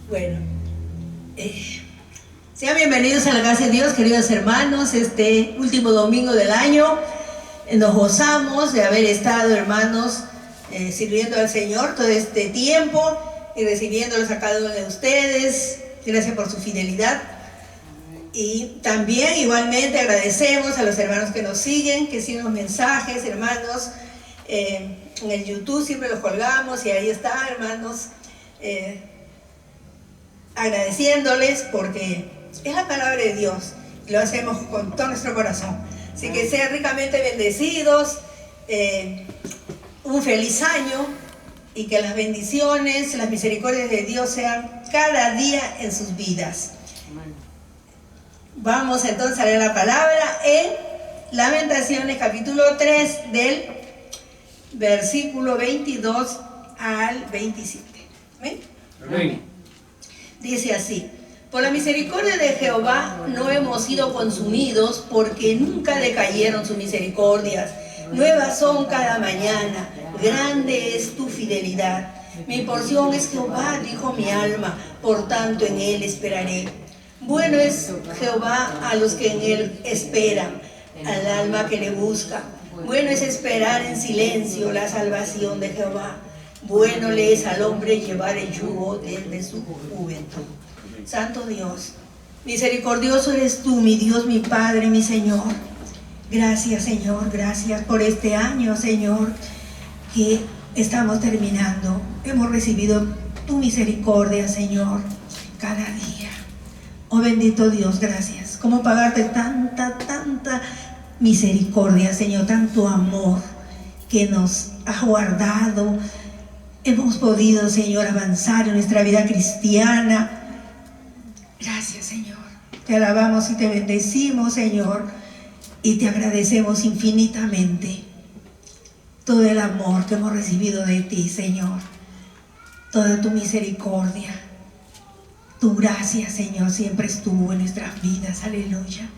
Bueno, sean bienvenidos a la casa de Dios, queridos hermanos. Este último domingo del año nos gozamos de haber estado, hermanos, sirviendo al Señor todo este tiempo y recibiéndolos a cada uno de ustedes. Gracias por su fidelidad. Y también igualmente agradecemos a los hermanos que nos siguen, que siguen los mensajes, hermanos. En el YouTube siempre los colgamos y ahí está, hermanos. Agradeciéndoles porque es la palabra de Dios y lo hacemos con todo nuestro corazón. Así que sean ricamente bendecidos, un feliz año y que las bendiciones, las misericordias de Dios sean cada día en sus vidas. Vamos entonces a leer la palabra en Lamentaciones capítulo 3 del versículo 22 al 27. ¿Ven? Amén. Dice así: por la misericordia de Jehová no hemos sido consumidos, porque nunca decayeron sus misericordias. Nuevas son cada mañana, grande es tu fidelidad. Mi porción es Jehová, dijo mi alma, por tanto en él esperaré. Bueno es Jehová a los que en él esperan, al alma que le busca. Bueno es esperar en silencio la salvación de Jehová. Bueno le es al hombre llevar el yugo desde su juventud. Santo Dios, misericordioso eres tú, mi Dios, mi Padre, mi Señor. Gracias, Señor, gracias por este año, Señor, que estamos terminando. Hemos recibido tu misericordia, Señor, cada día. Oh bendito Dios, gracias. ¿Cómo pagarte tanta misericordia, Señor, tanto amor que nos ha guardado? Hemos podido, Señor, avanzar en nuestra vida cristiana. Gracias, Señor. Te alabamos y te bendecimos, Señor, y te agradecemos infinitamente todo el amor que hemos recibido de ti, Señor. Toda tu misericordia, tu gracia, Señor, siempre estuvo en nuestras vidas. Aleluya.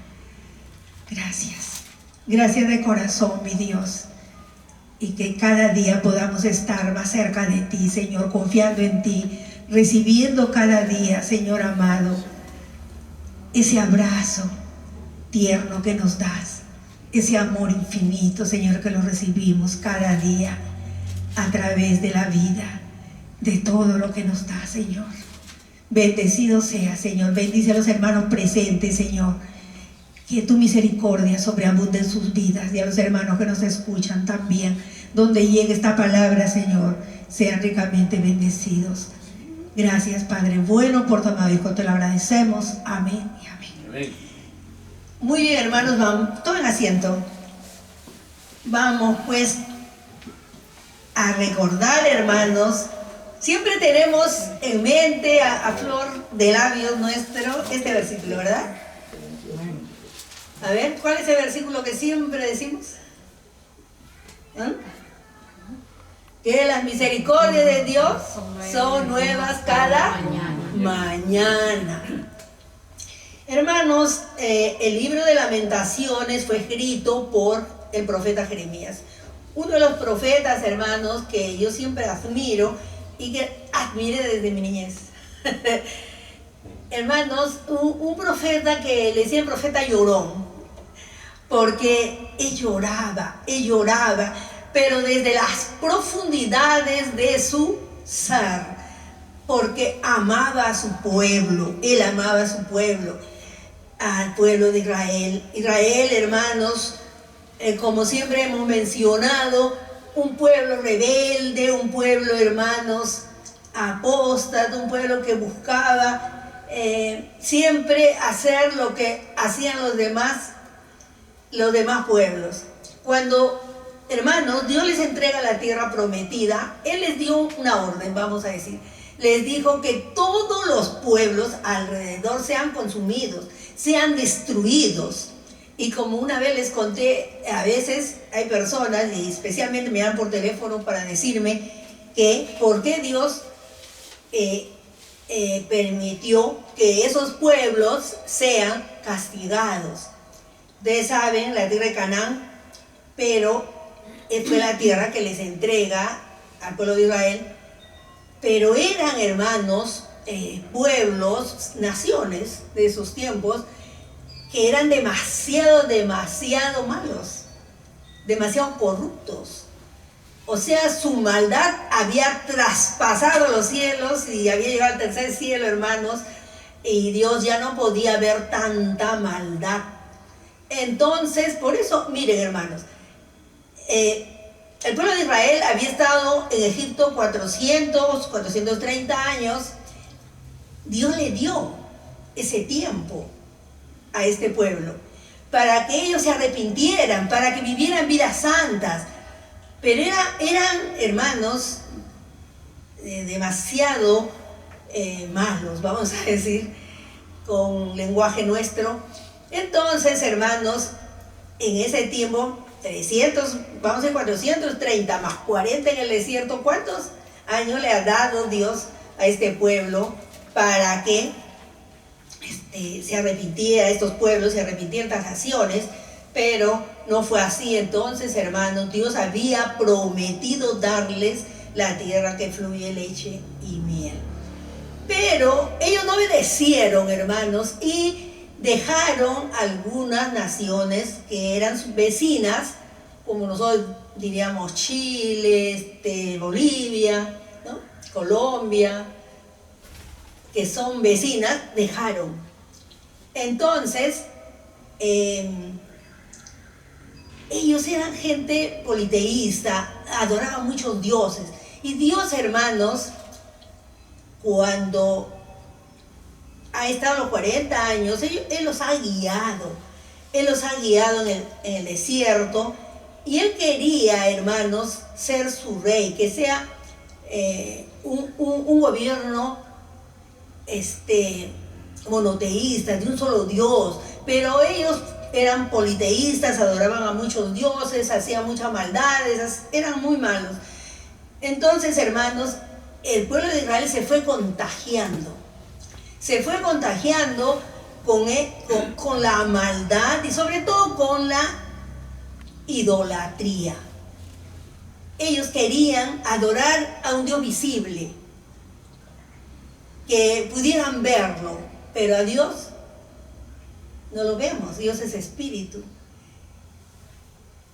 Gracias. Gracias de corazón, mi Dios. Y que cada día podamos estar más cerca de ti, Señor, confiando en ti, recibiendo cada día, Señor amado, ese abrazo tierno que nos das, ese amor infinito, Señor, que lo recibimos cada día a través de la vida, de todo lo que nos da, Señor. Bendecido sea, Señor. Bendice a los hermanos presentes, Señor. Que tu misericordia sobreabunde en sus vidas, y a los hermanos que nos escuchan también, donde llegue esta palabra, Señor, sean ricamente bendecidos. Gracias, Padre bueno, por tu amado Hijo, te lo agradecemos. Amén y amén. Amén. Muy bien, hermanos, vamos, tomen asiento. Vamos pues a recordar, hermanos. Siempre tenemos en mente a flor de labios nuestro este versículo, ¿verdad? A ver, ¿cuál es el versículo que siempre decimos? ¿Eh? Que las misericordias de Dios son nuevas cada mañana. Hermanos, el libro de Lamentaciones fue escrito por el profeta Jeremías. Uno de los profetas, hermanos, que yo siempre admiro y que admiré desde mi niñez. Hermanos, un profeta que le decían profeta llorón, porque él lloraba, pero desde las profundidades de su ser, porque amaba a su pueblo. Él amaba a su pueblo, al pueblo de Israel. Israel, hermanos, como siempre hemos mencionado, un pueblo rebelde, un pueblo, hermanos, apóstata, un pueblo que buscaba siempre hacer lo que hacían los demás pueblos. Cuando, hermanos, Dios les entrega la tierra prometida, Él les dio una orden, vamos a decir. Les dijo que todos los pueblos alrededor sean consumidos, sean destruidos. Y como una vez les conté, a veces hay personas, y especialmente me dan por teléfono para decirme que por qué Dios permitió que esos pueblos sean castigados. Ustedes saben, la tierra de Canaán, pero fue la tierra que les entrega al pueblo de Israel, pero eran, hermanos, pueblos, naciones de esos tiempos, que eran demasiado malos, demasiado corruptos. O sea, su maldad había traspasado los cielos y había llegado al tercer cielo, hermanos, y Dios ya no podía ver tanta maldad. Entonces, por eso, miren, hermanos, el pueblo de Israel había estado en Egipto 430 años. Dios le dio ese tiempo a este pueblo para que ellos se arrepintieran, para que vivieran vidas santas. Pero eran hermanos demasiado malos, vamos a decir, con lenguaje nuestro. Entonces, hermanos, en ese tiempo, 430 más 40 en el desierto, ¿cuántos años le ha dado Dios a este pueblo para que se arrepintiera, estos pueblos se arrepintieran de las naciones? Pero no fue así. Entonces, hermanos, Dios había prometido darles la tierra que fluye leche y miel. Pero ellos no obedecieron, hermanos, y dejaron algunas naciones que eran vecinas, como nosotros diríamos Chile, Bolivia, ¿no? Colombia, que son vecinas, dejaron. Entonces, ellos eran gente politeísta, adoraban muchos dioses. Y Dios, hermanos, cuando ha estado los 40 años, Él los ha guiado. Él los ha guiado en el desierto. Y Él quería, hermanos, ser su rey, que sea un gobierno monoteísta, de un solo Dios. Pero ellos eran politeístas, adoraban a muchos dioses, hacían muchas maldades, eran muy malos. Entonces, hermanos, el pueblo de Israel se fue contagiando con la maldad y sobre todo con la idolatría. Ellos querían adorar a un Dios visible, que pudieran verlo, pero a Dios no lo vemos. Dios es espíritu.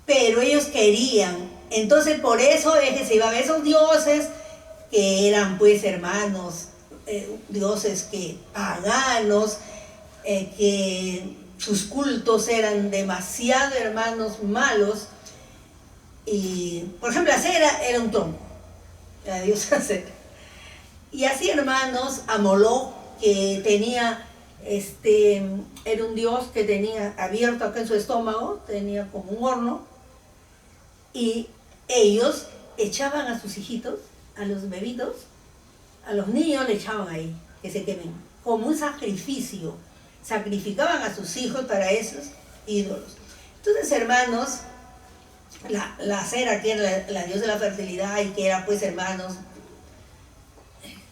Pero ellos querían. Entonces, por eso es que se iban a esos dioses que eran, pues, hermanos, dioses paganos, que sus cultos eran demasiado, hermanos, malos. Y, por ejemplo, Acera era un tronco, la diosa Acera. Y así, hermanos, a Moloch, que tenía, era un dios que tenía abierto acá en su estómago, tenía como un horno, y ellos echaban a sus hijitos, a los bebitos, a los niños le echaban ahí, que se quemen, como un sacrificio. Sacrificaban a sus hijos para esos ídolos. Entonces, hermanos, la Acera, que era la diosa de la fertilidad y que era, pues, hermanos,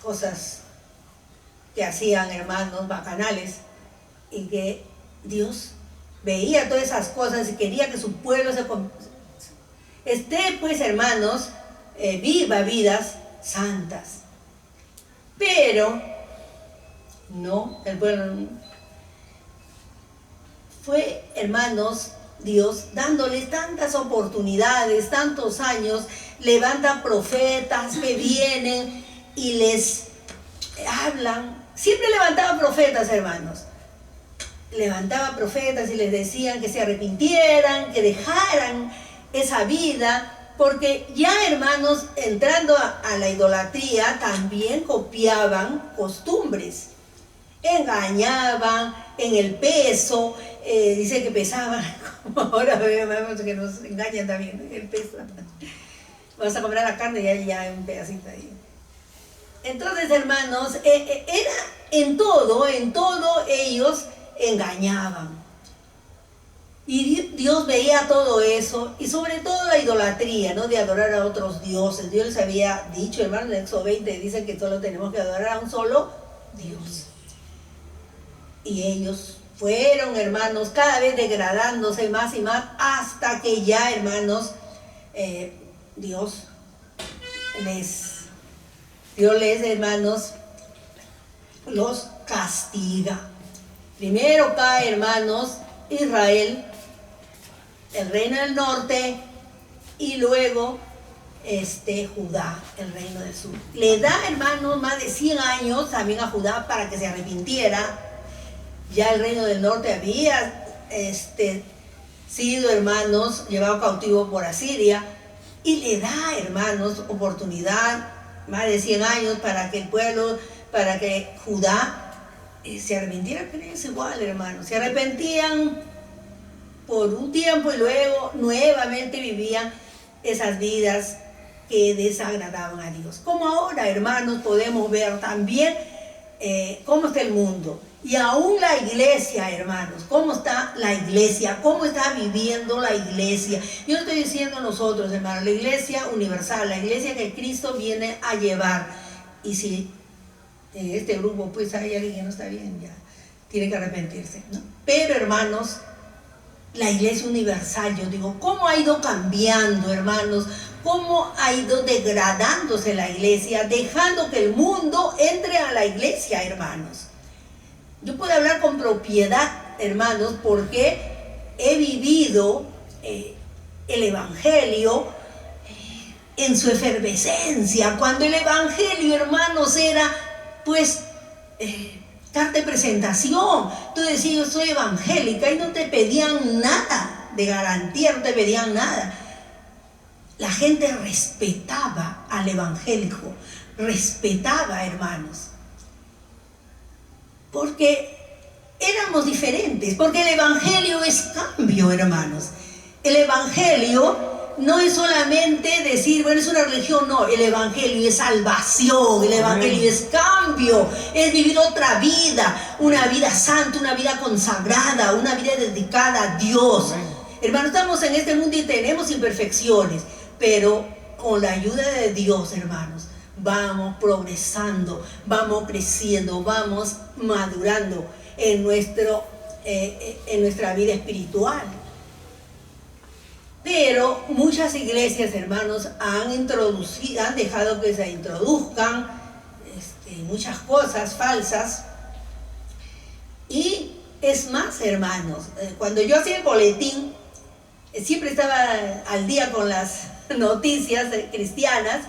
cosas que hacían, hermanos, bacanales, y que Dios veía todas esas cosas y quería que su pueblo esté, pues, hermanos, viva vidas santas. Pero no, el pueblo fue, hermanos, Dios dándoles tantas oportunidades, tantos años, levanta profetas que vienen y les hablan. Siempre levantaba profetas, hermanos. Levantaba profetas y les decían que se arrepintieran, que dejaran esa vida, porque ya, hermanos, entrando a la idolatría, también copiaban costumbres. Engañaban en el peso, dice que pesaban, como ahora vemos que nos engañan también en el peso. Vamos a comprar la carne y ya hay un pedacito ahí. Entonces, hermanos, era en todo ellos engañaban. Y Dios veía todo eso, y sobre todo la idolatría, ¿no? De adorar a otros dioses. Dios les había dicho, hermano, en Éxodo 20 dice que solo tenemos que adorar a un solo Dios. Y ellos fueron, hermanos, cada vez degradándose más y más, hasta que ya, hermanos, Dios les, hermanos, los castiga. Primero cae, hermanos, Israel, el reino del norte, y luego Judá, el reino del sur. Le da, hermanos, más de 100 años también a Judá para que se arrepintiera. Ya el reino del norte había sido, hermanos, llevado cautivo por Asiria, y le da, hermanos, oportunidad, más de 100 años para que el pueblo, para que Judá se arrepintiera. Pero es igual, hermanos, se arrepentían por un tiempo y luego nuevamente vivían esas vidas que desagradaban a Dios. Como ahora, hermanos, podemos ver también cómo está el mundo. Y aún la iglesia, hermanos, cómo está la iglesia, cómo está viviendo la iglesia. Yo estoy diciendo nosotros, hermanos, la iglesia universal, la iglesia que Cristo viene a llevar. Y si en este grupo pues hay alguien que no está bien, ya tiene que arrepentirse, ¿no? Pero, hermanos, la iglesia universal, yo digo, ¿cómo ha ido cambiando, hermanos? ¿Cómo ha ido degradándose la iglesia, dejando que el mundo entre a la iglesia, hermanos? Yo puedo hablar con propiedad, hermanos, porque he vivido el evangelio en su efervescencia. Cuando el evangelio, hermanos, era pues carta de presentación. Tú decías, yo soy evangélica, y no te pedían nada de garantía, no te pedían nada. La gente respetaba al evangélico, respetaba, hermanos, porque éramos diferentes, porque el evangelio es cambio, hermanos. El evangelio no es solamente decir, bueno, es una religión, no. El evangelio es salvación, el evangelio es cambio, es vivir otra vida, una vida santa, una vida consagrada, una vida dedicada a Dios. Hermanos, estamos en este mundo y tenemos imperfecciones, pero con la ayuda de Dios, hermanos, vamos progresando, vamos creciendo, vamos madurando en nuestra vida espiritual. Pero muchas iglesias, hermanos, han dejado que se introduzcan muchas cosas falsas. Y es más, hermanos, cuando yo hacía el boletín, siempre estaba al día con las noticias cristianas,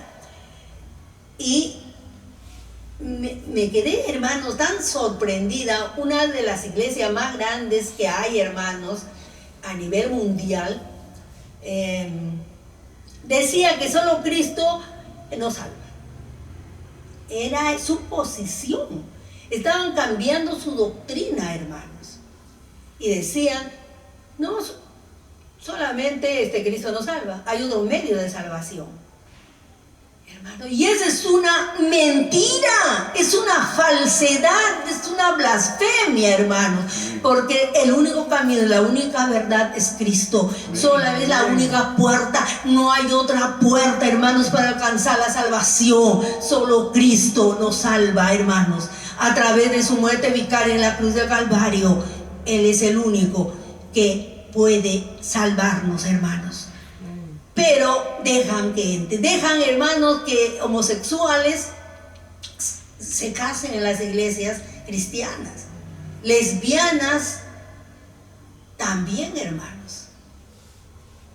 y me quedé, hermanos, tan sorprendida. Una de las iglesias más grandes que hay, hermanos, a nivel mundial, decía que solo Cristo nos salva. Era su posición. Estaban cambiando su doctrina, hermanos, y decían, no, solamente Cristo nos salva, hay otro medio de salvación. Hermano, y esa es una mentira, es una falsedad, es una blasfemia, hermanos, porque el único camino, la única verdad es Cristo. Sola es la única puerta, no hay otra puerta, hermanos, para alcanzar la salvación. Solo Cristo nos salva, hermanos, a través de su muerte vicaria en la cruz del Calvario. Él es el único que puede salvarnos, hermanos. Pero dejan, hermanos, que homosexuales se casen en las iglesias cristianas. Lesbianas también, hermanos.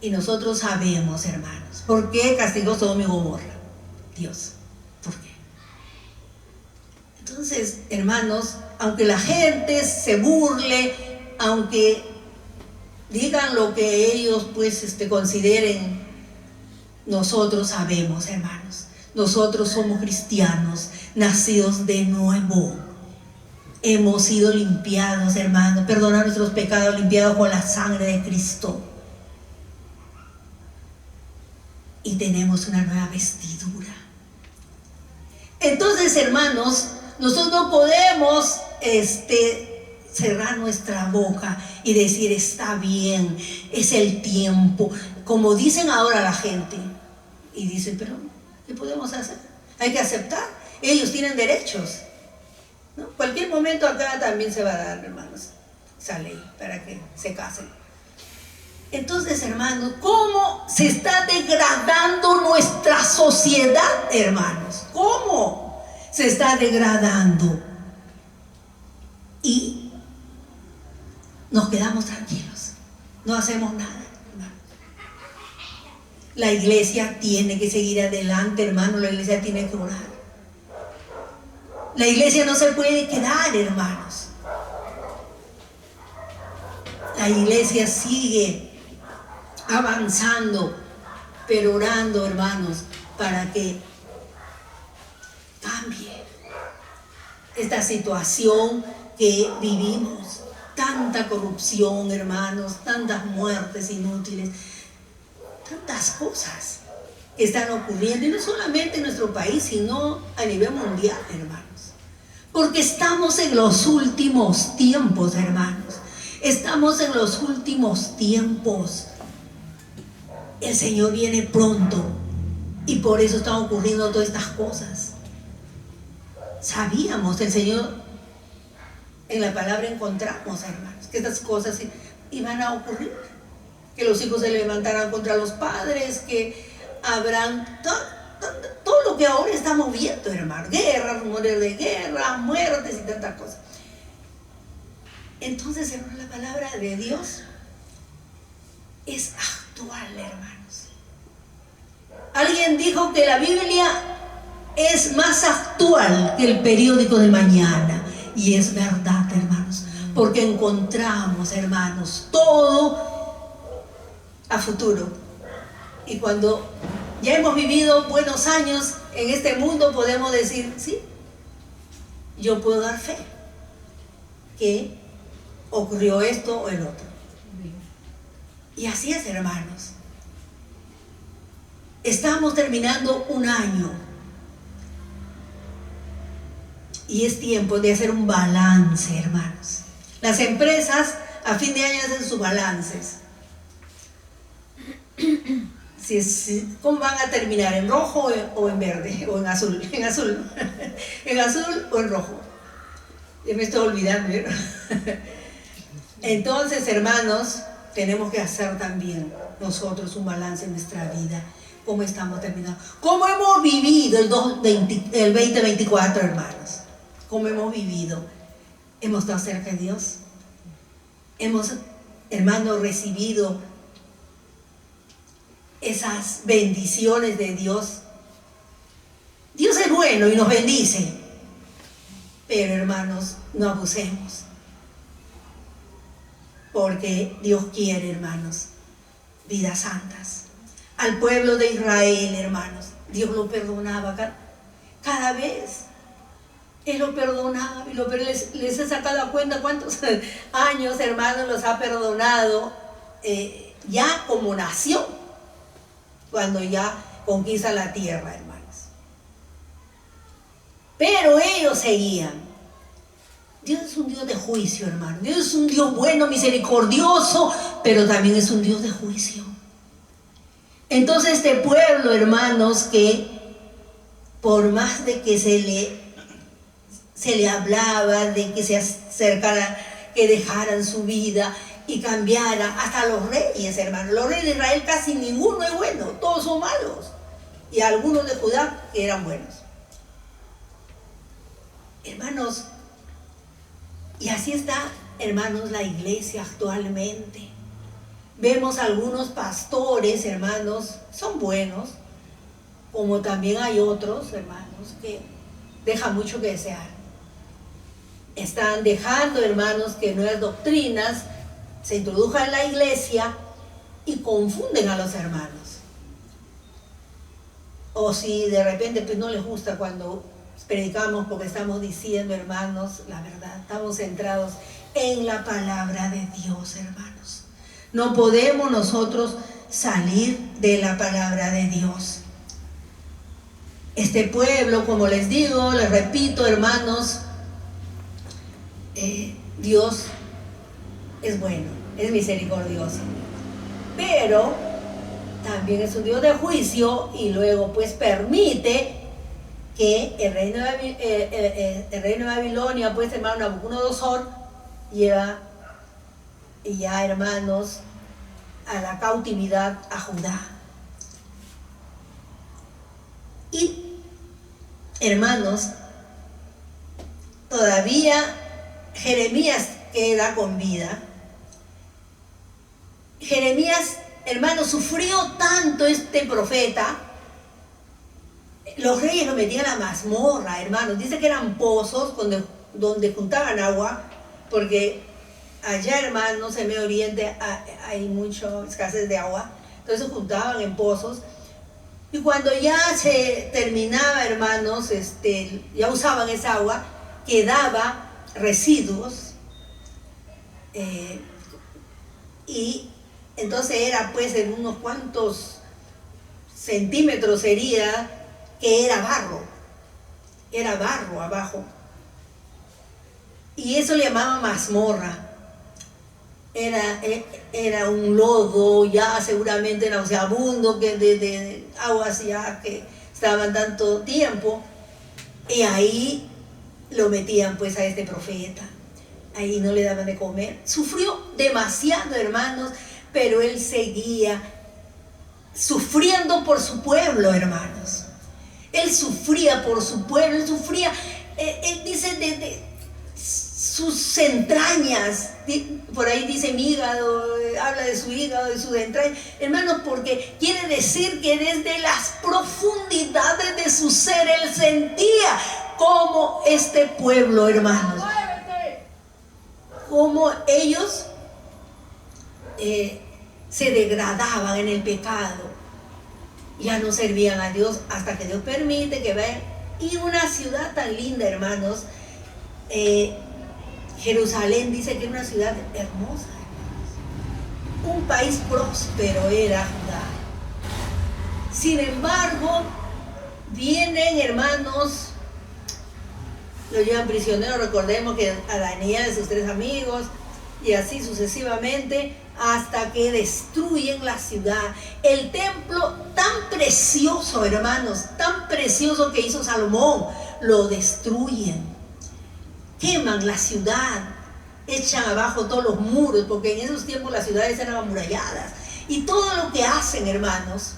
Y nosotros sabemos, hermanos, ¿por qué castigó Sodoma y Gomorra? Dios, ¿por qué? Entonces, hermanos, aunque la gente se burle, aunque digan lo que ellos pues consideren, nosotros sabemos, hermanos, nosotros somos cristianos, nacidos de nuevo. Hemos sido limpiados, hermanos, perdonar nuestros pecados, limpiados con la sangre de Cristo. Y tenemos una nueva vestidura. Entonces, hermanos, nosotros no podemos cerrar nuestra boca y decir, está bien, es el tiempo, como dicen ahora la gente. Y dicen, pero ¿qué podemos hacer? Hay que aceptar, ellos tienen derechos, ¿no? Cualquier momento acá también se va a dar, hermanos, esa ley para que se casen. Entonces, hermanos, ¿cómo se está degradando nuestra sociedad, hermanos? ¿Cómo se está degradando? y nos quedamos tranquilos, no hacemos nada, hermano. La iglesia tiene que seguir adelante, hermano. La iglesia tiene que orar. La iglesia no se puede quedar, hermanos. La iglesia sigue avanzando, pero orando, hermanos, para que cambie esta situación que vivimos. Tanta corrupción, hermanos, tantas muertes inútiles, tantas cosas que están ocurriendo, y no solamente en nuestro país, sino a nivel mundial, hermanos. Porque estamos en los últimos tiempos, hermanos. Estamos en los últimos tiempos. El Señor viene pronto y por eso están ocurriendo todas estas cosas. Sabíamos, el Señor, en la palabra encontramos, hermanos, que estas cosas iban a ocurrir. Que los hijos se levantarán contra los padres, que habrán todo lo que ahora estamos viendo, hermano. Guerras, rumores de guerra, muertes y tantas cosas. Entonces, hermano, la palabra de Dios es actual, hermanos. Alguien dijo que la Biblia es más actual que el periódico de mañana. Y es verdad, hermanos, porque encontramos, hermanos, todo a futuro. Y cuando ya hemos vivido buenos años en este mundo, podemos decir, sí, yo puedo dar fe que ocurrió esto o el otro. Y así es, hermanos. Estamos terminando un año y es tiempo de hacer un balance, hermanos. Las empresas a fin de año hacen sus balances. ¿Cómo van a terminar? ¿En rojo o en verde? ¿O en azul? En azul. ¿En azul o en rojo? Ya me estoy olvidando, ¿no? Entonces, hermanos, tenemos que hacer también nosotros un balance en nuestra vida. ¿Cómo estamos terminando? ¿Cómo hemos vivido el 2024, hermanos? ¿Cómo hemos vivido? ¿Hemos estado cerca de Dios? ¿Hemos, hermanos, recibido esas bendiciones de Dios? Dios es bueno y nos bendice, pero, hermanos, no abusemos, porque Dios quiere, hermanos, vidas santas. Al pueblo de Israel, hermanos, Dios lo perdonaba cada vez. Él lo perdonaba y les he sacado a cuenta cuántos años, hermanos, los ha perdonado ya como nación, cuando ya conquista la tierra, hermanos. Pero ellos seguían. Dios es un Dios de juicio, hermano. Dios es un Dios bueno, misericordioso, pero también es un Dios de juicio. Entonces este pueblo, hermanos, que por más de que se le hablaba de que se acercara, que dejaran su vida y cambiaran, hasta los reyes, hermanos. Los reyes de Israel casi ninguno es bueno, todos son malos. Y algunos de Judá que eran buenos. Hermanos, y así está, hermanos, la iglesia actualmente. Vemos algunos pastores, hermanos, son buenos, como también hay otros, hermanos, que dejan mucho que desear. Están dejando, hermanos, que nuevas doctrinas se introduzcan en la iglesia y confunden a los hermanos. O si de repente pues no les gusta cuando predicamos, porque estamos diciendo, hermanos, la verdad, estamos centrados en la palabra de Dios, hermanos. No podemos nosotros salir de la palabra de Dios. Este pueblo, como les digo, les repito, hermanos, Dios es bueno, es misericordioso, pero también es un Dios de juicio, y luego pues permite que el reino de Babilonia, pues, hermano, Nabucodonosor lleva ya, hermanos, a la cautividad a Judá. Y, hermanos, todavía Jeremías queda con vida. Jeremías, hermanos, sufrió tanto este profeta. Los reyes lo metían a la mazmorra, hermanos. Dice que eran pozos donde juntaban agua, porque allá, hermanos, en Medio Oriente hay mucha escasez de agua. Entonces juntaban en pozos. Y cuando ya se terminaba, hermanos, ya usaban esa agua, quedaba residuos. Y entonces era pues en unos cuantos centímetros sería que era barro abajo. Y eso le llamaban mazmorra. Era un lodo ya seguramente nauseabundo, que de aguas ya que estaban tanto tiempo. Y ahí lo metían pues a este profeta. Ahí no le daban de comer. Sufrió demasiado, hermanos, pero él seguía sufriendo por su pueblo, hermanos. Él sufría por su pueblo, él sufría, él dice de sus entrañas, por ahí dice mi hígado, habla de su hígado, de sus entrañas, hermanos, porque quiere decir que desde las profundidades de su ser él sentía como este pueblo, hermanos, como ellos se degradaban en el pecado, ya no servían a Dios hasta que Dios permite que vayan. Y una ciudad tan linda, hermanos, Jerusalén, dice que era una ciudad hermosa, hermanos. Un país próspero era Judá. Sin embargo, vienen, hermanos, lo llevan prisionero. Recordemos que a Daniel y sus 3 amigos, y así sucesivamente, hasta que destruyen la ciudad. El templo tan precioso, hermanos, tan precioso que hizo Salomón, lo destruyen. Queman la ciudad, echan abajo todos los muros, porque en esos tiempos las ciudades eran amuralladas. Y todo lo que hacen, hermanos,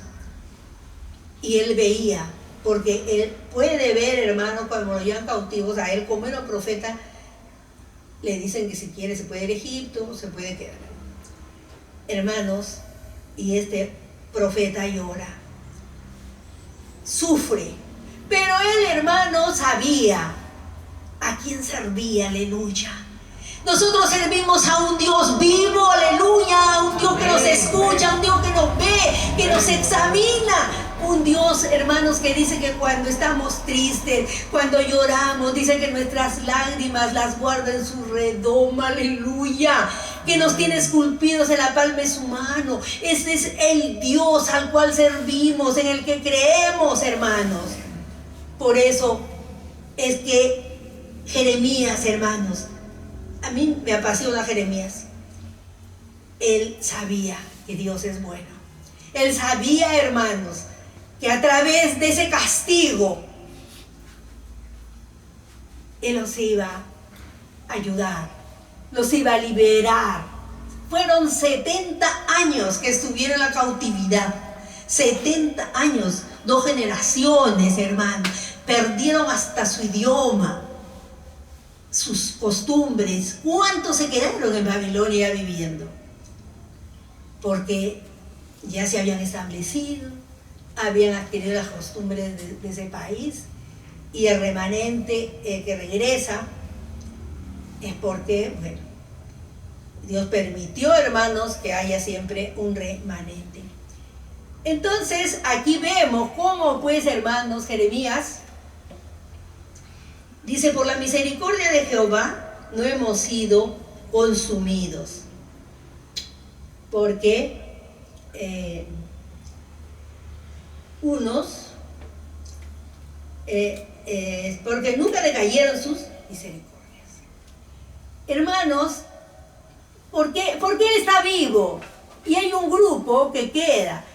y él veía, porque él puede ver, hermanos, cuando lo llevan cautivos, a él como era profeta, le dicen que si quiere se puede ir a Egipto, se puede quedar. Hermanos, y este profeta llora, sufre, pero él, hermano, sabía a quién servía, aleluya. Nosotros servimos a un Dios vivo, aleluya, a un Dios que nos escucha, a un Dios que nos ve, que nos examina. Un Dios, hermanos, que dice que cuando estamos tristes, cuando lloramos, dice que nuestras lágrimas las guarda en su redoma, aleluya, que nos tiene esculpidos en la palma de su mano. Este es el Dios al cual servimos, en el que creemos, hermanos. Por eso es que Jeremías, hermanos, a mí me apasiona Jeremías. Él sabía que Dios es bueno. Él sabía, hermanos, que a través de ese castigo Él los iba a ayudar, los iba a liberar. Fueron 70 años que estuvieron en la cautividad. 70 años, 2 generaciones, hermanos. Perdieron hasta su idioma, sus costumbres. ¿Cuántos se quedaron en Babilonia viviendo? Porque ya se habían establecido, habían adquirido las costumbres de ese país, y el remanente que regresa es porque, bueno, Dios permitió, hermanos, que haya siempre un remanente. Entonces aquí vemos cómo, pues, hermanos, Jeremías dice: por la misericordia de Jehová no hemos sido consumidos, porque porque nunca decayeron sus misericordias. Hermanos, ¿por qué él está vivo? Y hay un grupo que queda.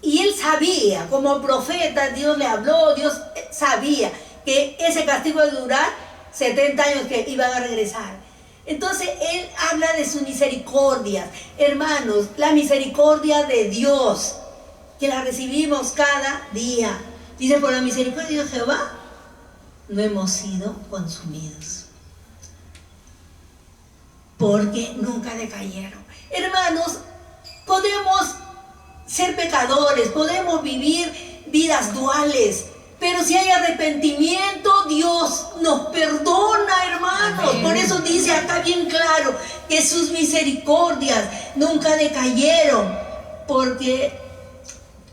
Y él sabía, como profeta, Dios le habló, Dios sabía que ese castigo iba a durar 70 años, que iban a regresar. Entonces él habla de su misericordia. Hermanos, la misericordia de Dios, que la recibimos cada día. Dice: por la misericordia de Jehová no hemos sido consumidos. porque nunca decayeron. Hermanos, podemos ser pecadores, podemos vivir vidas duales, pero si hay arrepentimiento, Dios nos perdona, hermanos. Amén. Por eso dice acá bien claro que sus misericordias nunca decayeron, porque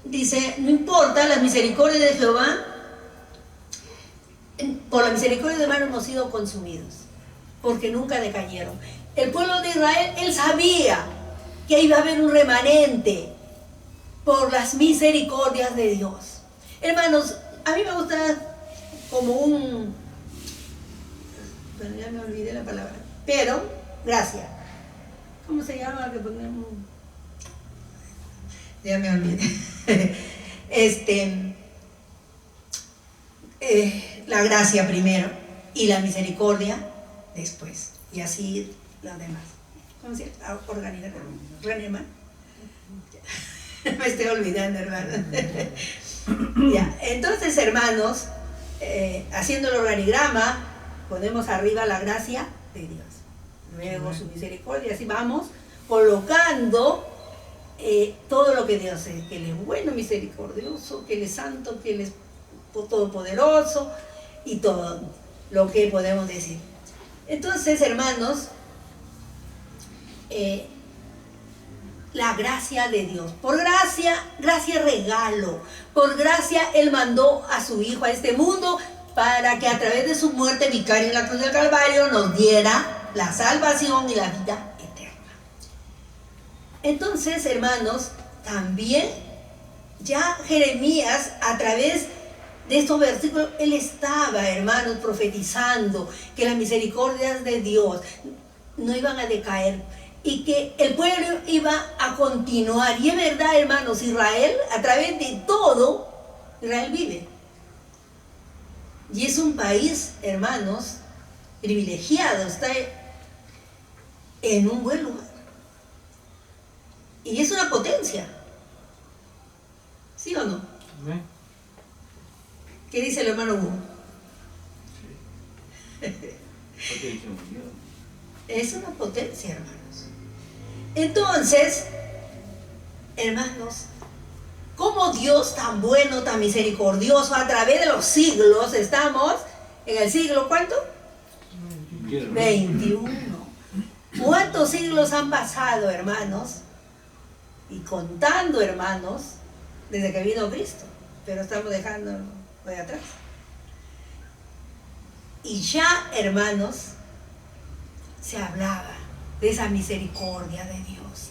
dice, no importa las misericordias de Jehová, por la misericordia de Jehová hemos sido consumidos, porque nunca decayeron. El pueblo de Israel, él sabía que iba a haber un remanente por las misericordias de Dios. Hermanos, a mí me gusta como un... Bueno, ya me olvidé la palabra. Pero, gracia. ¿Cómo se llama? Que ponemos... Ya me olvidé. La gracia primero y la misericordia después. Y así los demás. ¿Cómo se llama? Organizar. René, me estoy olvidando, hermano. Ya. Entonces, hermanos, haciendo el organigrama, ponemos arriba la gracia de Dios, luego su misericordia, así vamos colocando todo lo que Dios es, que Él es bueno, misericordioso, que Él es santo, que Él es todopoderoso y todo lo que podemos decir. Entonces, hermanos, la gracia de Dios. Por gracia, gracia regalo. Por gracia Él mandó a su Hijo a este mundo para que a través de su muerte vicaria en la cruz del Calvario nos diera la salvación y la vida eterna. Entonces, hermanos, también ya Jeremías, a través de estos versículos, él estaba, hermanos, profetizando que las misericordias de Dios no iban a decaer y que el pueblo iba a continuar. Y es verdad, hermanos, Israel, a través de todo, Israel vive. Y es un país, hermanos, privilegiado, está en un buen lugar. Y es una potencia. ¿Sí o no? ¿Sí? ¿Qué dice el hermano Hugo? Sí. Es una potencia, hermanos. Entonces, hermanos, como Dios tan bueno, tan misericordioso, a través de los siglos, estamos en el siglo, ¿cuánto? 21. ¿Cuántos siglos han pasado, hermanos? Y contando, hermanos, desde que vino Cristo, pero estamos dejando de atrás. Y ya, hermanos, se hablaba de esa misericordia de Dios.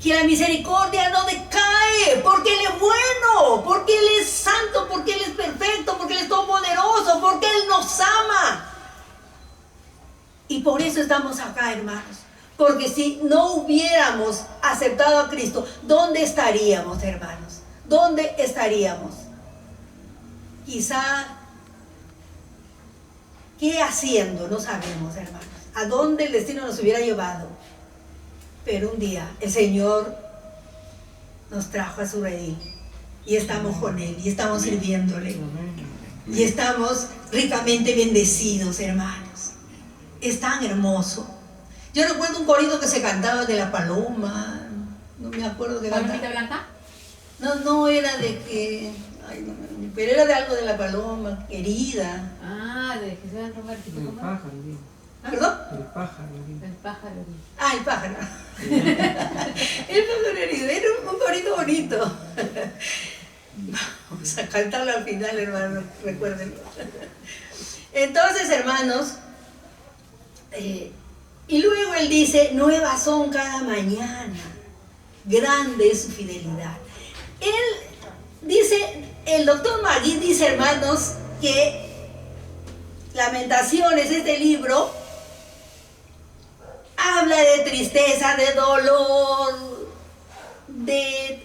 Que la misericordia no decae, porque Él es bueno, porque Él es santo, porque Él es perfecto, porque Él es todopoderoso, porque Él nos ama. Y por eso estamos acá, hermanos. Porque si no hubiéramos aceptado a Cristo, ¿dónde estaríamos, hermanos? ¿Dónde estaríamos? Quizá, ¿qué haciendo? No sabemos, hermanos. ¿A dónde el destino nos hubiera llevado? Pero un día el Señor nos trajo a su redil y estamos con Él y estamos sirviéndole y estamos ricamente bendecidos, hermanos. Es tan hermoso. Yo recuerdo un corito que se cantaba de la paloma, no me acuerdo de cantaba. ¿Palomita blanca? No era de que, ay, no, pero era de algo de la paloma querida. Ah, de que se van a robar tipo como. ¿Perdón? El pájaro. El pájaro. Ah, el pájaro. El pájaro herido. Era un corito bonito. Vamos a cantarlo al final, hermanos. Recuérdenlo. Entonces, hermanos, y luego él dice, nuevas son cada mañana. Grande es su fidelidad. Él dice, el doctor Magui dice, hermanos, que Lamentaciones, este libro, habla de tristeza, de dolor, de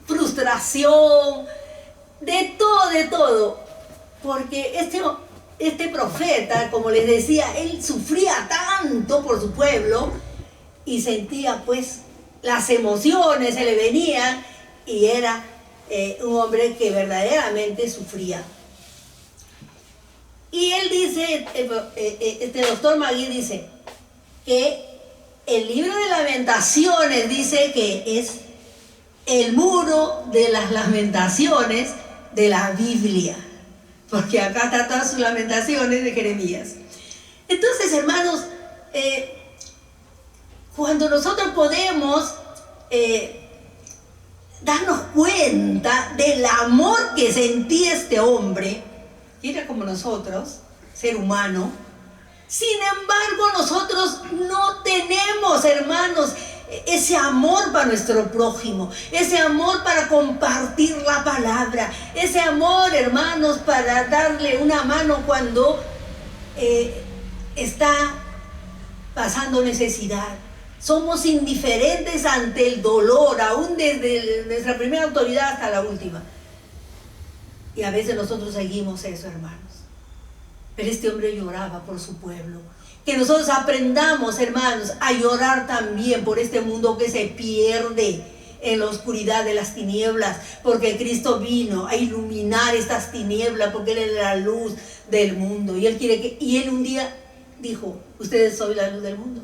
frustración, de todo, porque este profeta, como les decía, él sufría tanto por su pueblo y sentía pues las emociones, se le venían y era un hombre que verdaderamente sufría. Y él dice, este doctor Magui dice, que el libro de Lamentaciones dice que es el muro de las lamentaciones de la Biblia, porque acá están todas sus lamentaciones de Jeremías. Entonces, hermanos, cuando nosotros podemos darnos cuenta del amor que sentía este hombre, que era como nosotros, ser humano, sin embargo nosotros no tenemos, hermanos, ese amor para nuestro prójimo, ese amor para compartir la palabra, ese amor, hermanos, para darle una mano cuando está pasando necesidad. Somos indiferentes ante el dolor, aún desde nuestra primera autoridad hasta la última. Y a veces nosotros seguimos eso, hermanos. Pero este hombre lloraba por su pueblo. Que nosotros aprendamos, hermanos, a llorar también por este mundo que se pierde en la oscuridad de las tinieblas, porque Cristo vino a iluminar estas tinieblas, porque Él es la luz del mundo. Y Él un día dijo: ustedes son la luz del mundo.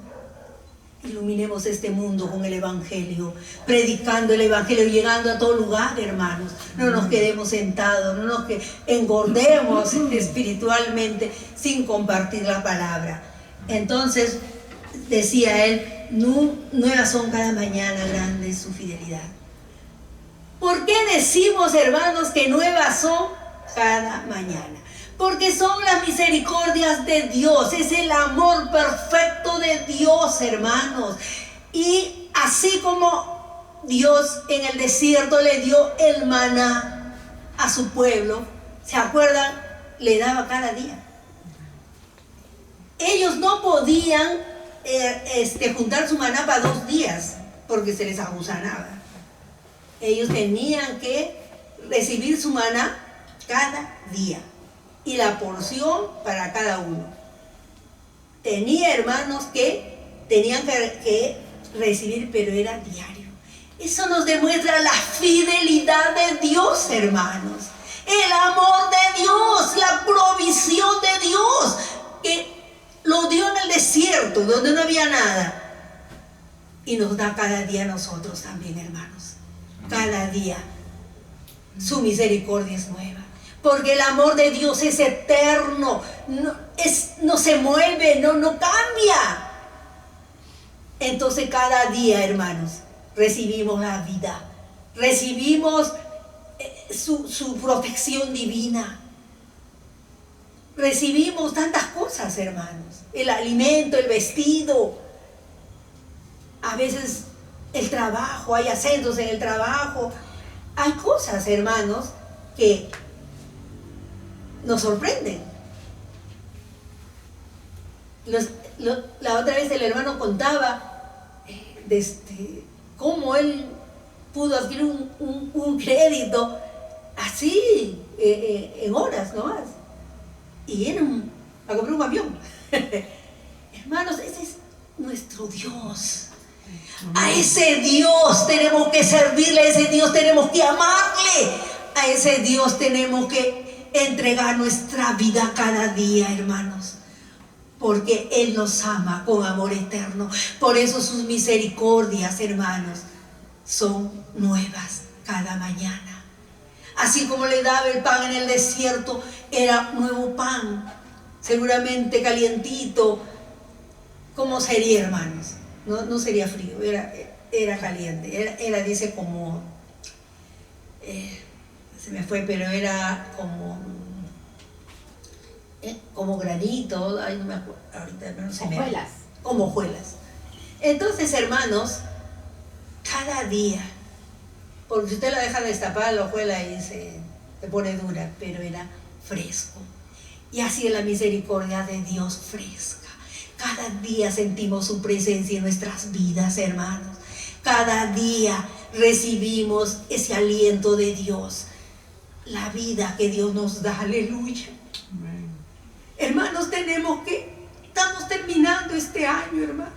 Iluminemos este mundo con el Evangelio, predicando el Evangelio, llegando a todo lugar, hermanos. No nos quedemos sentados, no nos engordemos espiritualmente sin compartir la palabra. Entonces, decía él, nuevas son cada mañana, grande es su fidelidad. ¿Por qué decimos, hermanos, que nuevas son cada mañana? Porque son las misericordias de Dios, es el amor perfecto de Dios, hermanos. Y así como Dios en el desierto le dio el maná a su pueblo, ¿se acuerdan? Le daba cada día. Ellos no podían juntar su maná para 2 días, porque se les agusanaba. Ellos tenían que recibir su maná cada día. Y la porción para cada uno. Tenía hermanos que tenían que recibir, pero era diario. Eso nos demuestra la fidelidad de Dios, hermanos. El amor de Dios, la provisión de Dios, que lo dio en el desierto, donde no había nada. Y nos da cada día a nosotros también, hermanos. Cada día. Su misericordia es nueva. Porque el amor de Dios es eterno, no se mueve, no cambia. Entonces cada día, hermanos, recibimos la vida, recibimos su protección divina, recibimos tantas cosas, hermanos, el alimento, el vestido, a veces el trabajo, hay ascensos en el trabajo, hay cosas, hermanos, que nos sorprenden. La otra vez el hermano contaba cómo él pudo adquirir un crédito así, en horas nomás. Y era a comprar un avión. Hermanos, ese es nuestro Dios. A ese Dios tenemos que servirle, a ese Dios tenemos que amarle, a ese Dios tenemos que entregar nuestra vida cada día, hermanos, porque Él nos ama con amor eterno. Por eso sus misericordias, hermanos, son nuevas cada mañana. Así como le daba el pan en el desierto, era nuevo pan, seguramente calientito. ¿Cómo sería, hermanos? No sería frío, era caliente, era dice como se me fue, pero era como granito, ay, no me acuerdo, ahorita no se me... Hojuelas. Como hojuelas. Entonces, hermanos, cada día, porque si usted la deja destapada la hojuela y se pone dura, pero era fresco. Y así es la misericordia de Dios, fresca. Cada día sentimos su presencia en nuestras vidas, hermanos. Cada día recibimos ese aliento de Dios. La vida que Dios nos da, aleluya. Amén. Hermanos, estamos terminando este año, hermanos.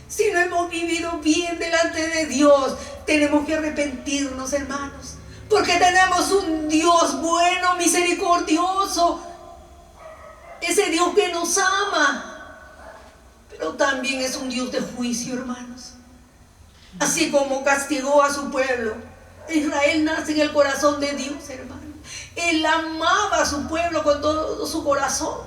Si no hemos vivido bien delante de Dios, tenemos que arrepentirnos, hermanos. Porque tenemos un Dios bueno, misericordioso. Ese Dios que nos ama. Pero Pero también es un Dios de juicio, hermanos. Así como castigó a su pueblo. Israel nace en el corazón de Dios, hermano. Él amaba a su pueblo con todo su corazón.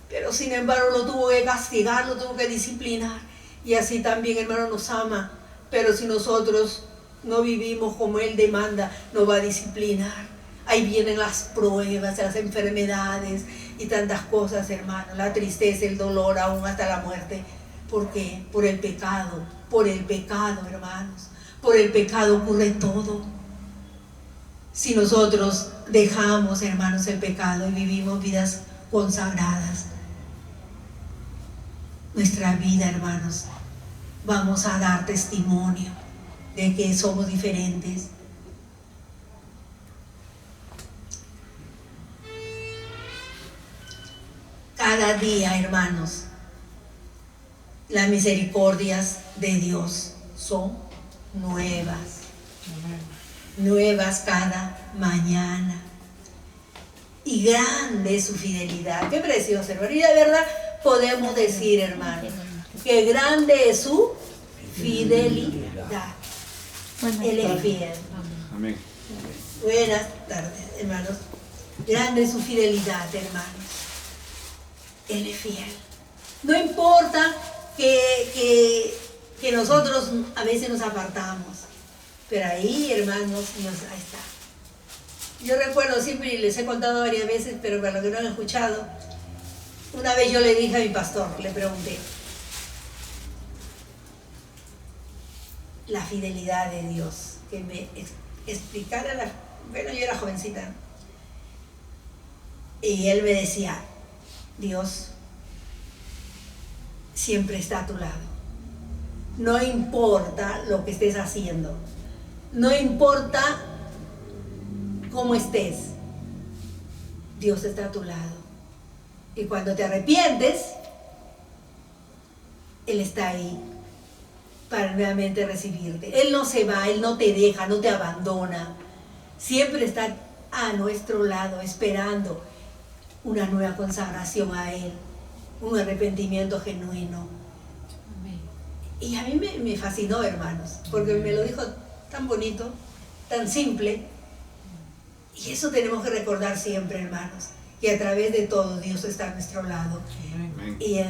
Pero sin embargo lo tuvo que castigar, lo tuvo que disciplinar. Y así también, hermano, nos ama. Pero si nosotros no vivimos como Él demanda, nos va a disciplinar. Ahí vienen las pruebas, las enfermedades y tantas cosas, hermano. La tristeza, el dolor, aún hasta la muerte. ¿Por qué? Por el pecado, hermanos. Por el pecado ocurre todo. Si nosotros dejamos, hermanos, el pecado y vivimos vidas consagradas, nuestra vida, hermanos, vamos a dar testimonio de que somos diferentes. Cada día, hermanos, las misericordias de Dios son nuevas. Nuevas cada mañana. Y grande es su fidelidad. Qué precioso, hermano. Y de verdad podemos decir, hermano, que grande es su fidelidad. Él es fiel. Amén. Buenas tardes, hermanos. Grande es su fidelidad, hermanos. Él es fiel. No importa que nosotros a veces nos apartamos, pero ahí, hermanos, ahí está. Yo recuerdo siempre, y les he contado varias veces, pero para los que no han escuchado, una vez yo le dije a mi pastor, le pregunté, la fidelidad de Dios, que me explicara bueno, yo era jovencita, ¿no? Y él me decía, Dios siempre está a tu lado. No importa lo que estés haciendo, no importa cómo estés, Dios está a tu lado. Y cuando te arrepientes, Él está ahí para nuevamente recibirte. Él no se va, Él no te deja, no te abandona. Siempre está a nuestro lado, esperando una nueva consagración a Él, un arrepentimiento genuino. Y a mí me fascinó, hermanos, porque me lo dijo tan bonito, tan simple. Y eso tenemos que recordar siempre, hermanos, que a través de todo Dios está a nuestro lado. Amén. Y Él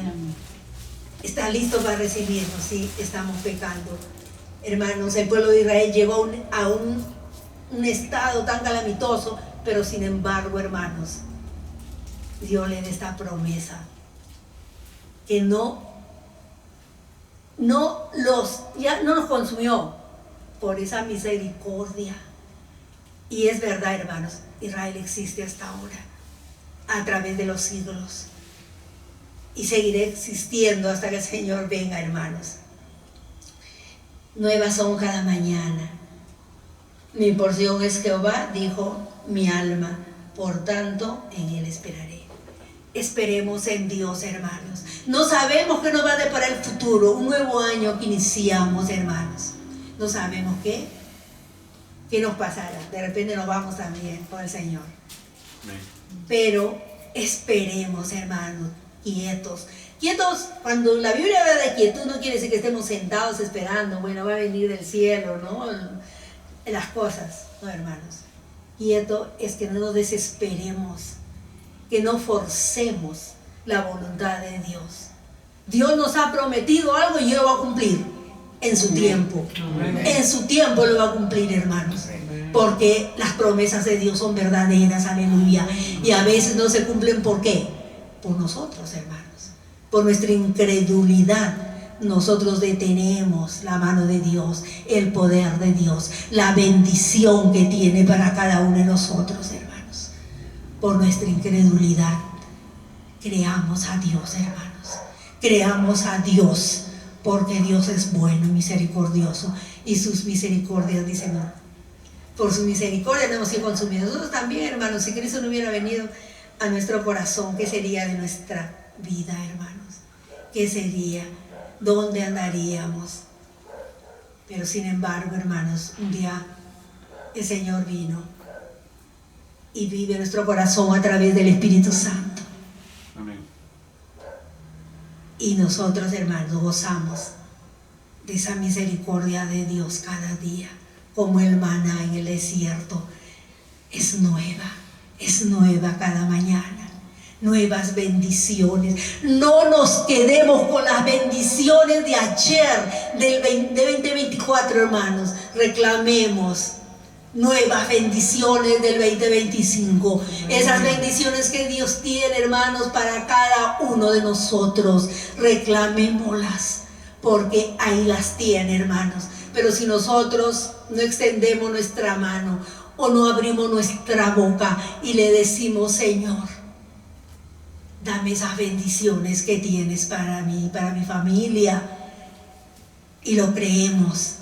está listo para recibirnos si estamos pecando. Hermanos, el pueblo de Israel llegó a un estado tan calamitoso, pero sin embargo, hermanos, Dios le da esta promesa, que ya no los consumió por esa misericordia. Y es verdad, hermanos, Israel existe hasta ahora, a través de los siglos, y seguirá existiendo hasta que el Señor venga, hermanos. Nuevas son cada mañana. Mi porción es Jehová, dijo mi alma, por tanto en Él esperaré. Esperemos en Dios, hermanos. No sabemos qué nos va a deparar el futuro, un nuevo año que iniciamos, hermanos. No sabemos qué nos pasará. De repente nos vamos también con el Señor. Amén. Pero esperemos, hermanos, quietos. Quietos, cuando la Biblia habla de quietud, no quiere decir que estemos sentados esperando, bueno, va a venir del cielo, ¿no? Las cosas, no, hermanos. Quieto es que no nos desesperemos, que no forcemos la voluntad de Dios. Dios nos ha prometido algo y Él lo va a cumplir en su tiempo. En su tiempo lo va a cumplir, hermanos. Porque las promesas de Dios son verdaderas, aleluya. Y a veces no se cumplen, ¿por qué? Por nosotros, hermanos. Por nuestra incredulidad. Nosotros detenemos la mano de Dios, el poder de Dios, la bendición que tiene para cada uno de nosotros, hermanos. Por nuestra incredulidad, creamos a Dios, hermanos. Creamos a Dios, porque Dios es bueno y misericordioso, y sus misericordias, dice, no, por su misericordia no hemos sido consumidos. Nosotros también, hermanos, si Cristo no hubiera venido a nuestro corazón, ¿qué sería de nuestra vida, hermanos? ¿Qué sería? ¿Dónde andaríamos? Pero sin embargo, hermanos, un día el Señor vino y vive en nuestro corazón a través del Espíritu Santo. Amén. Y nosotros, hermanos, gozamos de esa misericordia de Dios cada día, como el maná en el desierto. Es nueva cada mañana. Nuevas bendiciones. No nos quedemos con las bendiciones de ayer, de 2024, hermanos. Reclamemos nuevas bendiciones del 2025. Esas bendiciones que Dios tiene, hermanos, para cada uno de nosotros. Reclamémoslas, porque ahí las tiene, hermanos. Pero si nosotros no extendemos nuestra mano o no abrimos nuestra boca y le decimos: Señor, dame esas bendiciones que tienes para mí, para mi familia, y lo creemos,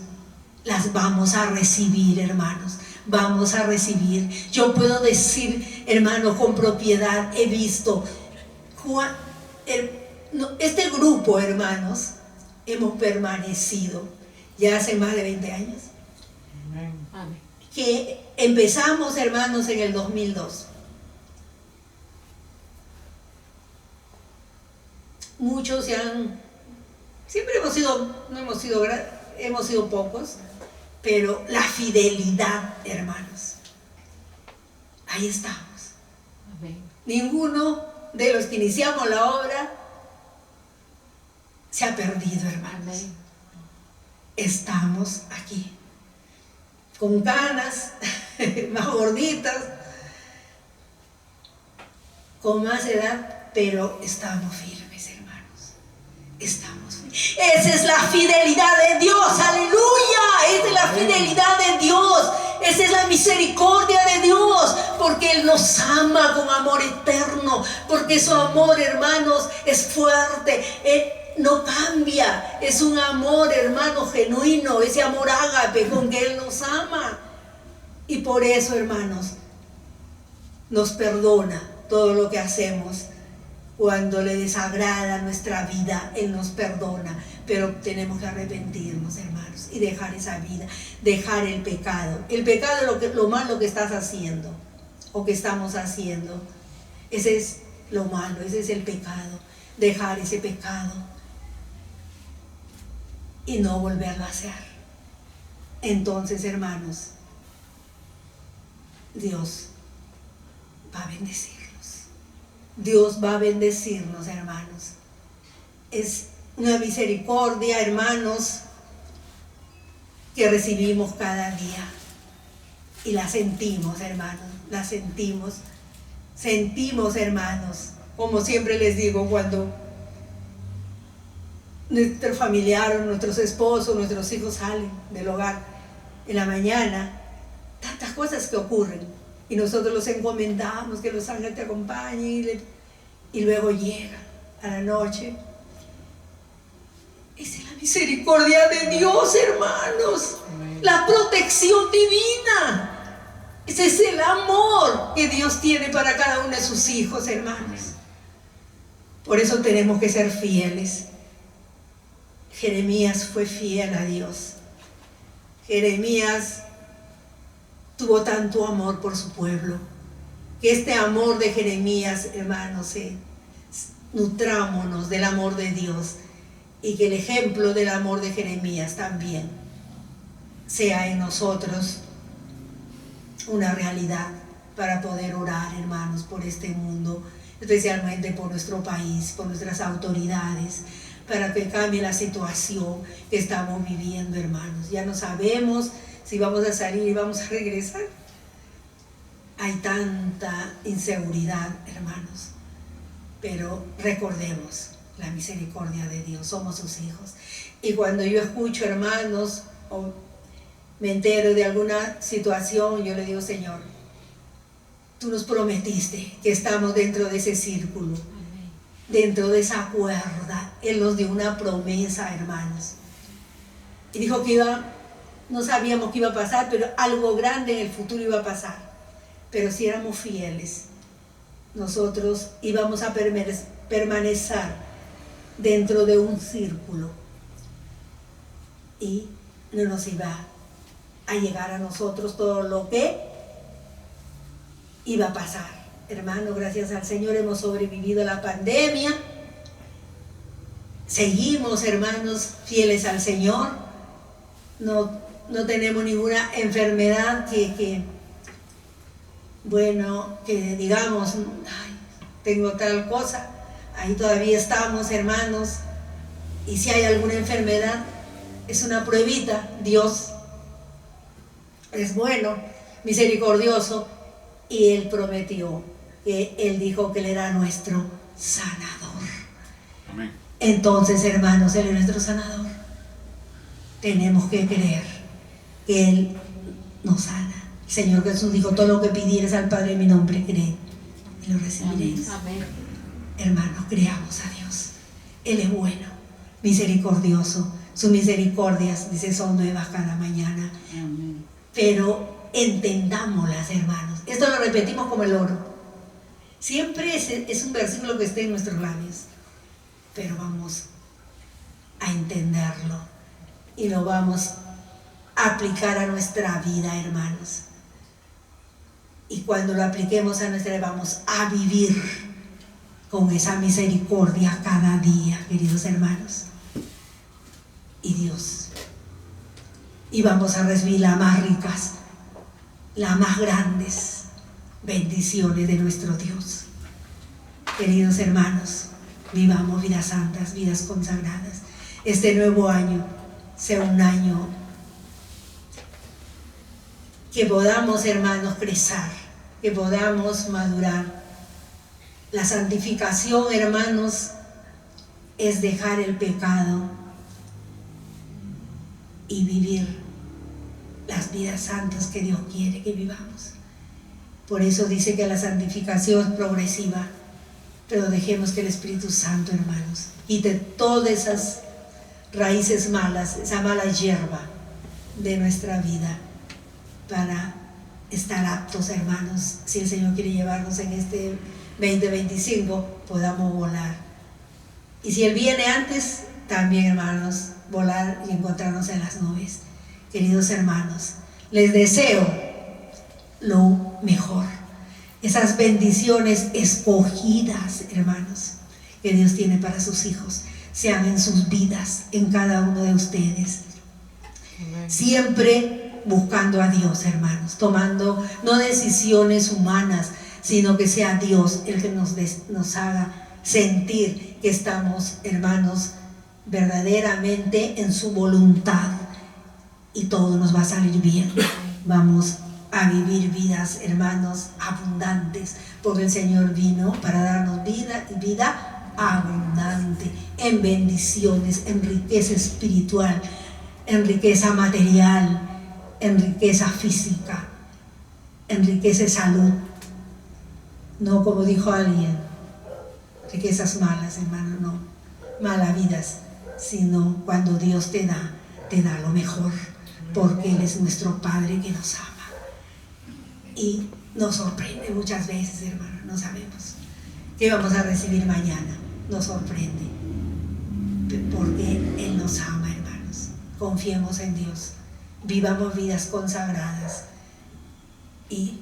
las vamos a recibir, hermanos. Vamos a recibir. Yo puedo decir, hermanos, con propiedad, he visto este grupo, hermanos, hemos permanecido ya hace más de 20 años. Amén. Que empezamos, hermanos, en el 2002. Muchos siempre hemos sido pocos, pero la fidelidad, hermanos, ahí estamos. Amén. Ninguno de los que iniciamos la obra se ha perdido, hermanos. Amén. Estamos aquí, con canas, más gorditas, con más edad, pero estamos firmes, hermanos. Estamos firmes. Esa es la fidelidad de Dios, aleluya. Esa es la fidelidad de Dios. Esa es la misericordia de Dios, porque Él nos ama con amor eterno, porque su amor, hermanos, es fuerte. No cambia, es un amor, hermano, genuino, ese amor ágape con que Él nos ama. Y por eso, hermanos, nos perdona todo lo que hacemos. Cuando le desagrada nuestra vida, Él nos perdona, pero tenemos que arrepentirnos, hermanos, y dejar esa vida, dejar el pecado. El pecado es lo malo que estás haciendo, o que estamos haciendo. Ese es lo malo, ese es el pecado. Dejar ese pecado y no volverlo a hacer. Entonces, hermanos, Dios va a bendecirnos. Dios va a bendecirnos, hermanos. Es una misericordia, hermanos, que recibimos cada día. Y la sentimos, hermanos, la sentimos. Sentimos, hermanos, como siempre les digo, cuando nuestro familiar, nuestros esposos, nuestros hijos salen del hogar en la mañana, tantas cosas que ocurren, y nosotros los encomendamos, que los ángeles te acompañen, y luego llega a la noche. Esa es la misericordia de Dios, hermanos. La protección divina. Ese es el amor que Dios tiene para cada uno de sus hijos, hermanos. Por eso tenemos que ser fieles. Jeremías fue fiel a Dios. Jeremías tuvo tanto amor por su pueblo, que este amor de Jeremías, hermanos, nutrámonos del amor de Dios, y que el ejemplo del amor de Jeremías también sea en nosotros una realidad para poder orar, hermanos, por este mundo, especialmente por nuestro país, por nuestras autoridades, para que cambie la situación que estamos viviendo, hermanos. Ya no sabemos si vamos a salir y vamos a regresar. Hay tanta inseguridad, hermanos, pero recordemos la misericordia de Dios. Somos sus hijos. Y cuando yo escucho, hermanos, o me entero de alguna situación, yo le digo: Señor, tú nos prometiste que estamos dentro de ese círculo, dentro de esa cuerda. Él nos dio una promesa, hermanos, y dijo que no sabíamos qué iba a pasar, pero algo grande en el futuro iba a pasar. Pero si éramos fieles, nosotros íbamos a permanecer dentro de un círculo, y no nos iba a llegar a nosotros todo lo que iba a pasar. Hermano, gracias al Señor hemos sobrevivido a la pandemia, seguimos, hermanos, fieles al Señor. No tenemos ninguna enfermedad que digamos, ay, tengo tal cosa. Ahí todavía estamos, hermanos. Y si hay alguna enfermedad, es una pruebita. Dios es bueno, misericordioso, y Él prometió, que Él dijo que Él era nuestro sanador. Amén. Entonces, hermanos, Él es nuestro sanador. Tenemos que creer que Él nos sana. El Señor Jesús dijo: todo lo que pidieres al Padre en mi nombre, cree y lo recibiréis. Amén. Hermanos, creamos a Dios. Él es bueno, misericordioso. Sus misericordias, dice, son nuevas cada mañana. Amén. Pero entendámoslas, hermanos. Esto lo repetimos como el oro. Siempre es un versículo que está en nuestros labios, pero vamos a entenderlo y lo vamos a aplicar a nuestra vida, hermanos. Y cuando lo apliquemos a nuestra vida, vamos a vivir con esa misericordia cada día, queridos hermanos. Y Dios. Y vamos a recibir las más ricas, las más grandes bendiciones de nuestro Dios. Queridos hermanos, vivamos vidas santas, vidas consagradas. Este nuevo año sea un año que podamos, hermanos, crecer, que podamos madurar. La santificación, hermanos, es dejar el pecado y vivir las vidas santas que Dios quiere que vivamos. Por eso dice que la santificación es progresiva, pero dejemos que el Espíritu Santo, hermanos, quite todas esas raíces malas, esa mala hierba de nuestra vida, para estar aptos, hermanos, si el Señor quiere llevarnos en este 2025, podamos volar. Y si Él viene antes, también, hermanos, volar y encontrarnos en las nubes. Queridos hermanos, les deseo lo mejor, esas bendiciones escogidas, hermanos, que Dios tiene para sus hijos, sean en sus vidas, en cada uno de ustedes. Amén. Siempre buscando a Dios, hermanos, tomando no decisiones humanas, sino que sea Dios el que nos haga sentir que estamos, hermanos, verdaderamente en su voluntad, y todo nos va a salir bien. Vamos a vivir vidas, hermanos, abundantes, porque el Señor vino para darnos vida y vida abundante, en bendiciones, en riqueza espiritual, en riqueza material, en riqueza física, en riqueza de salud. No, como dijo alguien, riquezas malas, hermano, no, malas vidas, sino cuando Dios te da lo mejor, porque Él es nuestro Padre que nos ama. Y nos sorprende muchas veces, hermano, no sabemos qué vamos a recibir mañana, nos sorprende, porque Él nos ama, hermanos. Confiemos en Dios, vivamos vidas consagradas. Y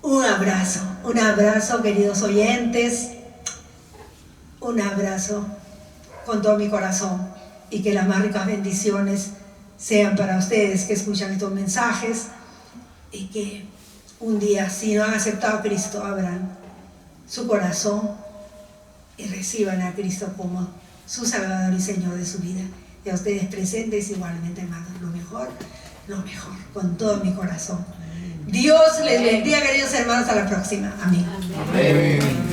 un abrazo, queridos oyentes, un abrazo con todo mi corazón, y que las más ricas bendiciones sean para ustedes que escuchan estos mensajes, y que un día, si no han aceptado a Cristo, abran su corazón y reciban a Cristo como su Salvador y Señor de su vida. Y a ustedes presentes igualmente, hermanos, lo mejor, con todo mi corazón. Dios les bendiga, queridos hermanos, hasta la próxima. Amén. Amén. Amén.